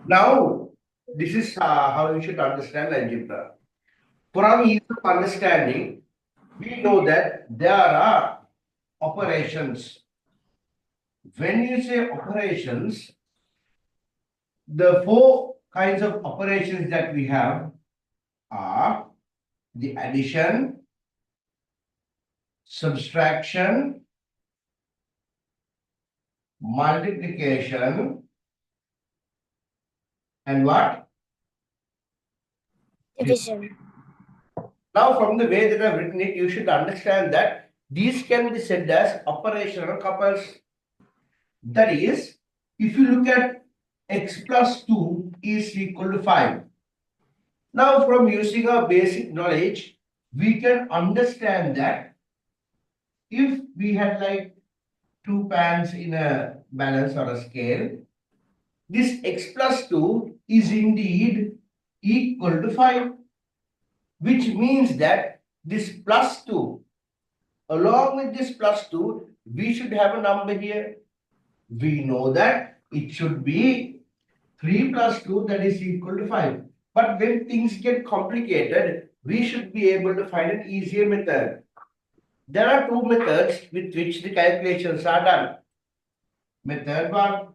Now, this is how you should understand algebra. For our ease of understanding, we know that there are operations. When you say operations, the four kinds of operations that we have are the addition, subtraction, multiplication, and what? Division. Now, from the way that I've written it, you should understand that these can be said as operational couples. That is, if you look at x plus 2 is equal to 5. Now, from using our basic knowledge, we can understand that if we had like two pans in a balance or a scale, this x plus 2 is indeed equal to 5, which means that this plus 2, along with this plus 2, we should have a number here. We know that it should be 3 plus 2, that is equal to 5. But when things get complicated, we should be able to find an easier method. There are two methods with which the calculations are done. Method 1.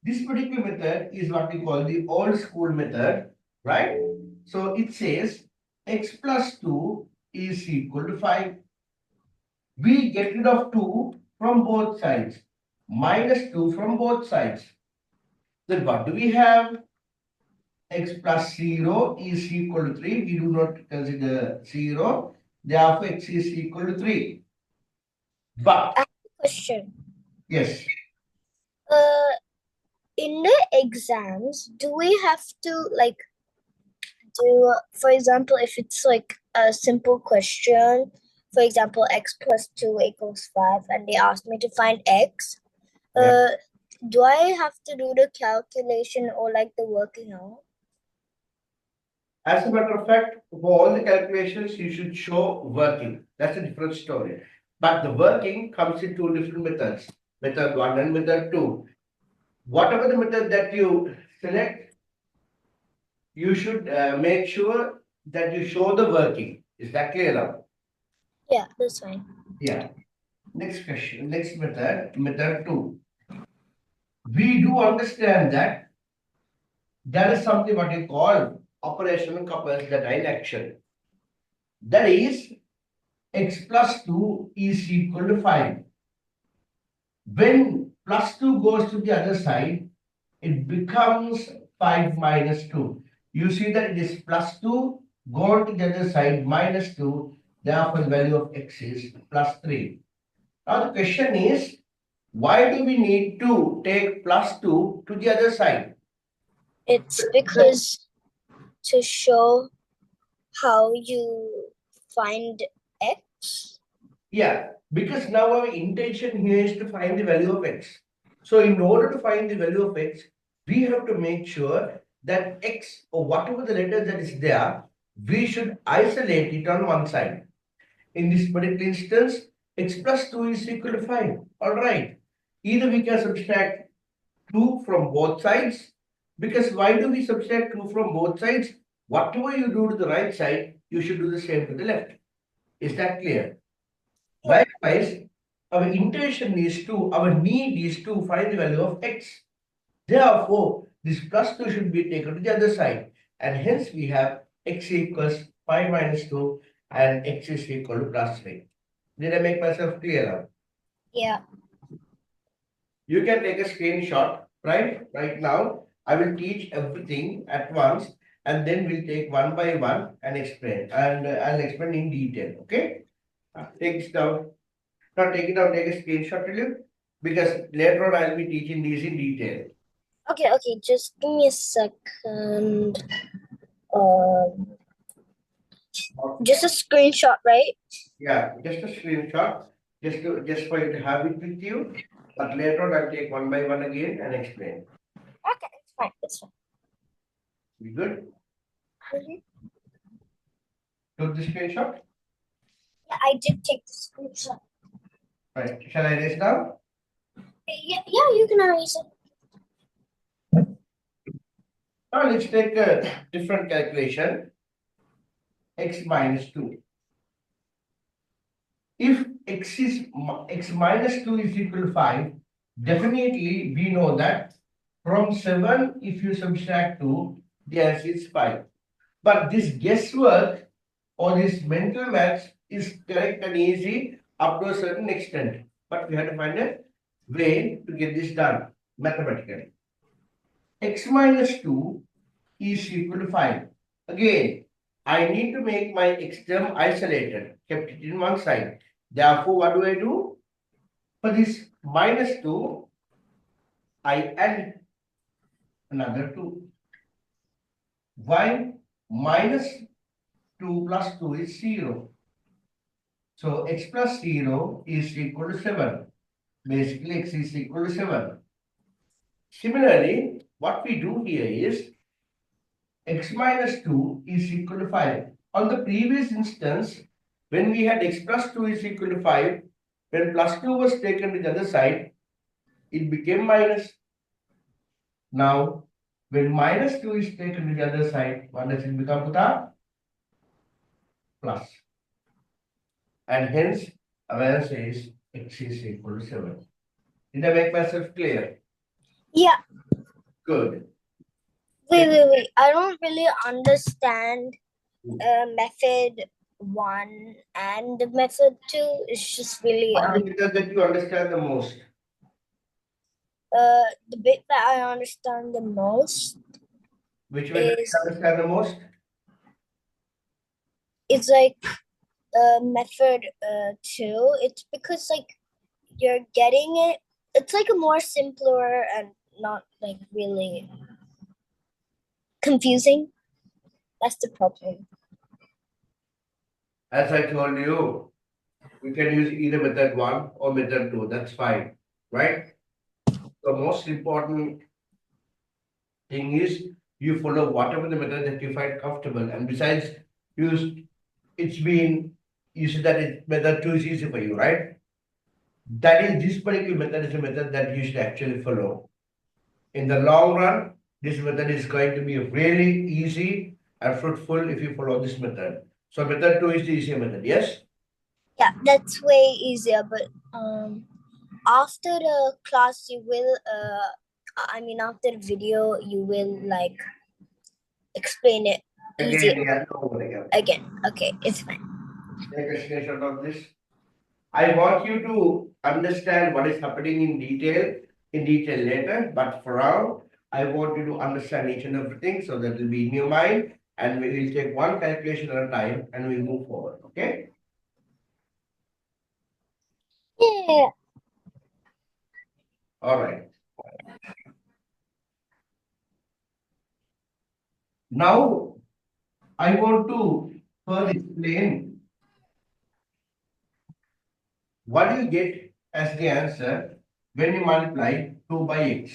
This particular method is what we call the old school method, right? So it says x plus 2 is equal to 5. We get rid of 2 from both sides, minus 2 from both sides. Then what do we have? X plus 0 is equal to 3. We do not consider 0. Therefore, x is equal to 3. But, I have a question. yes. In the exams, do we have to like do, for example, if it's like a simple question, for example, x plus 2 equals 5, and they asked me to find x, Yeah. do I have to do the calculation or like the working out? As a matter of fact, for all the calculations, you should show working. That's a different story. But the working comes in two different methods, method 1 and method 2. Whatever the method that you select, you should make sure that you show the working. Is that clear now? Yeah, that's fine. Yeah. Next question, next method, method 2. We do understand that there is something what you call operational couples that are in action. That is, x plus 2 is equal to 5. When plus 2 goes to the other side, it becomes 5 minus 2. You see that it is plus 2 gone to the other side minus 2. Therefore, the value of x is plus 3. Now, the question is, why do we need to take plus 2 to the other side? It's because to show how you find x. Yeah, because now our intention here is to find the value of x. So in order to find the value of x, we have to make sure that x or whatever the letter that is there, we should isolate it on one side. In this particular instance, x plus 2 is equal to 5. All right. Either we can subtract 2 from both sides, because why do we subtract 2 from both sides? Whatever you do to the right side, you should do the same to the left. Is that clear? Likewise, our intention is to, our need is to find the value of x. Therefore, this plus 2 should be taken to the other side. And hence we have x equals 5 minus 2 and x is equal to plus 3. Did I make myself clear now? Yeah. You can take a screenshot, right? Right now, I will teach everything at once and then we'll take one by one and explain. And I'll explain in detail, okay? Take this down. Now take it down, take a screenshot, will you? Because later on I'll be teaching these in detail. Okay, just give me a second. Just a screenshot, right? Yeah, just a screenshot, just for you to have it with you. But later on I'll take one by one again and explain. Okay, it's fine. It's fine. You good? Mhm. Took the screenshot? Yeah, I did take the screenshot. Right. Shall I erase now? Yeah, you can erase it. Now let's take a different calculation. X minus 2. If x minus 2 is equal to 5, definitely we know that from 7, if you subtract 2, the answer is 5. But this guesswork or this mental maths is correct and easy up to a certain extent. But we have to find a way to get this done mathematically. X minus 2 is equal to 5. Again, I need to make my x term isolated, kept it in one side. Therefore, what do I do? For this minus 2, I add another 2. Why? Minus 2 plus 2 is 0. So x plus 0 is equal to 7. Basically, x is equal to 7. Similarly, what we do here is x minus 2 is equal to 5. On the previous instance, when we had x plus 2 is equal to 5, when plus 2 was taken to the other side, it became minus. Now, when minus 2 is taken to the other side, what does it become, Puta? Plus. And hence, our answer is x is equal to 7. Did I make myself clear? Yeah. Good. Wait. I don't really understand method 1 and method 2. It's just really What is it that you understand the most? the bit that I understand the most. Which one do you understand the most? It's like method 2. It's because like you're getting it. It's like a more simpler and not like really confusing. That's the problem. As I told you, we can use either method 1 or method 2. That's fine, right? The most important thing is you follow whatever the method that you find comfortable. And besides, you said that method 2 is easy for you, right? That is, this particular method is a method that you should actually follow. In the long run, this method is going to be really easy and fruitful if you follow this method. So method 2 is the easier method, yes? Yeah, that's way easier. But after the class, you will after the video, you will like explain it easier again. Okay, it's fine. Take a screenshot of this. I want you to understand what is happening in detail later, but for now, I want you to understand each and everything so that will be in your mind, and we will take one calculation at a time and we'll move forward. Okay? Yeah. All right. Now, I want to further explain what you get as the answer when you multiply 2 by x.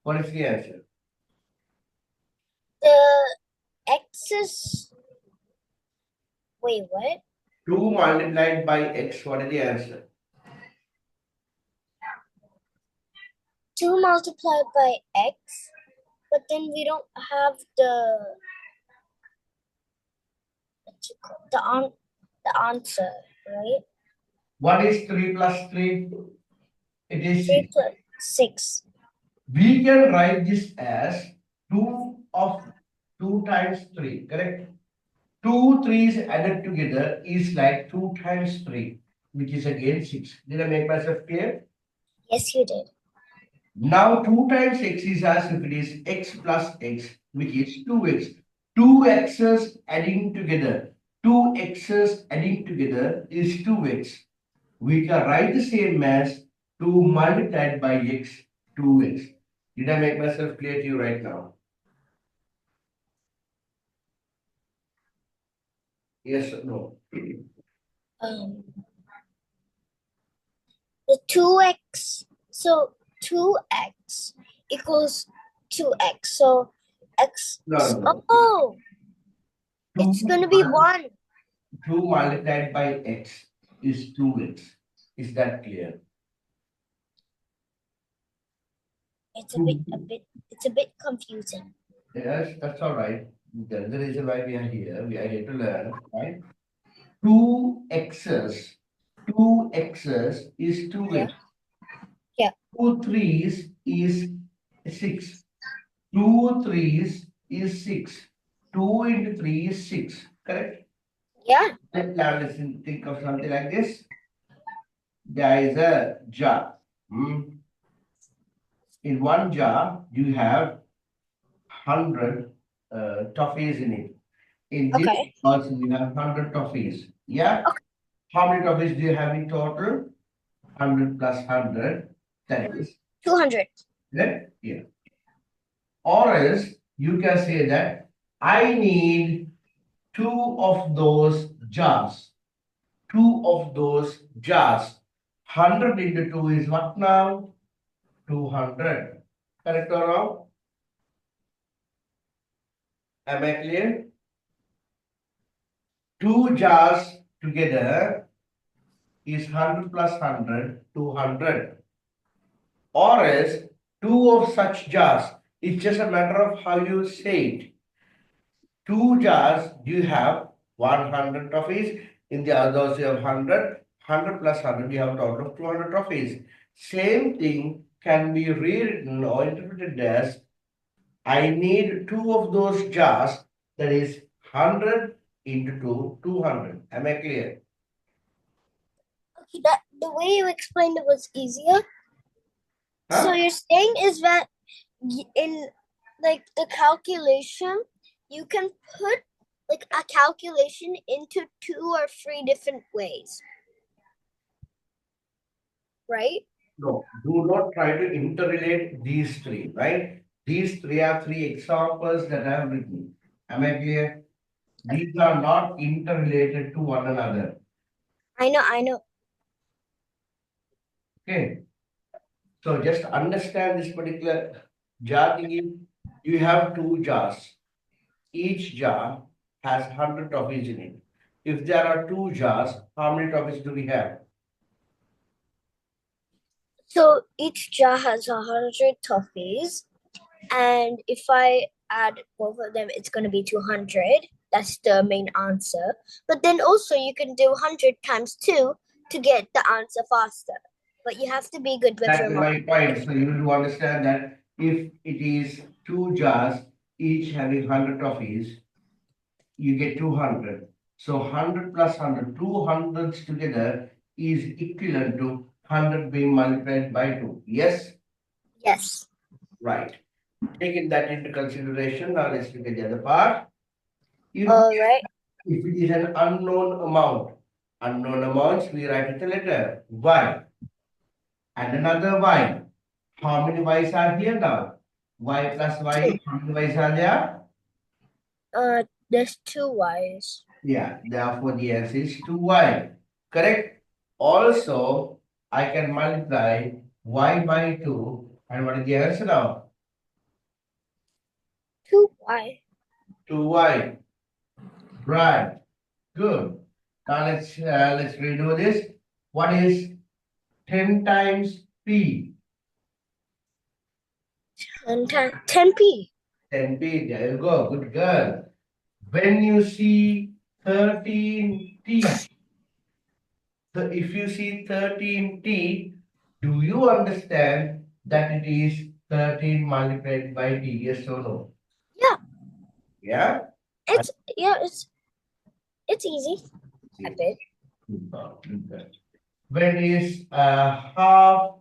What is the answer? The x is. Wait, what? 2 multiplied by x. What is the answer? 2 multiplied by x, but then we don't have the answer, right? What is 3 plus 3? It is 3 6. plus 6. We can write this as 2 times 3, correct? 2 3's added together is like 2 times 3, which is again 6. Did I make myself clear? Yes, you did. Now 2 times x is as if it is x plus x, which is 2x. 2x's adding together. 2x's adding together is 2x. We can write the same as 2 multiplied by x, 2x. Did I make myself clear to you right now? Yes or no? The 2x. So 2x equals 2x. So x. No. Oh, it's going to be 1. 2 multiplied by x is 2x. Is that clear? It's a bit confusing. Yes, that's all right. That's the reason why we are here. We are here to learn, right? 2x's. 2x's is 2x. Yeah. Yeah. 2 threes is 6. 2 threes is 6. 2 into 3 is 6. Correct? Yeah. Now let's think of something like this. There is a jar. In one jar, you have 100 toffees in it. In this Okay. also, you have 100 toffees. Yeah? Okay. How many toffees do you have in total? 100 plus 100. That is 200. that? Yeah. Or else you can say that I need 2 of those jars. 2 of those jars. 100 into 2 is what now? 200. Correct or wrong? Am I clear? 2 jars together is 100 plus 100, 200. Or else 2 of such jars. It's just a matter of how you say it. 2 jars, you have 100 trophies. In the others, you have 100. 100 plus 100, you have a total of 200 trophies. Same thing can be rewritten or interpreted as I need 2 of those jars. That is 100 into 2, 200. Am I clear? Okay, that the way you explained it was easier. Huh? So you're saying is that in like the calculation, you can put like a calculation into 2 or 3 different ways, right? No, do not try to interrelate these 3, right? These 3 are 3 examples that I have written. Am I clear? These are not interrelated to one another. I know. Okay. So just understand this particular jar thingy. You have 2 jars. Each jar has 100 toffees in it. If there are 2 jars, how many toffees do we have? So each jar has 100 toffees, and if I add both of them, it's going to be 200. That's the main answer. But then also you can do 100 times 2 to get the answer faster. But you have to be good with your That's my point. So you do understand that if it is 2 jars, each having 100 toffees, you get 200. So 100 plus 100, 200s together is equivalent to 100 being multiplied by 2. Yes? Yes. Right. Taking that into consideration, now let's look at the other part. If, All right. if it is an unknown amounts we write with the letter y. And another y. How many y's are here now? Y plus y, how many y's are there? There's 2 y's. Yeah, therefore the answer is 2y. Correct? Also, I can multiply y by 2. And what is the answer now? 2y. 2y. Right. Good. Now let's redo this. What is 10 times p? 10p. 10p. There you go. Good girl. When you see 13t, so if you see 13t, do you understand that it is 13 multiplied by t? Yes or no? Yeah. Yeah? It's easy. A bit. When is half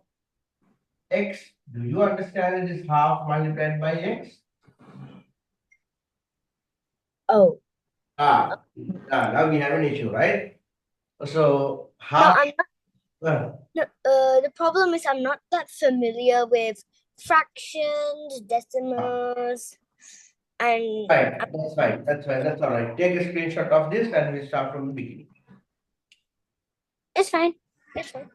x, do you understand it is half multiplied by x? Oh. Now we have an issue, right? So No, half. I'm not. The problem is I'm not that familiar with fractions, decimals, and Fine, that's fine. That's all right. Take a screenshot of this and we'll start from the beginning. it's fine. It's fine.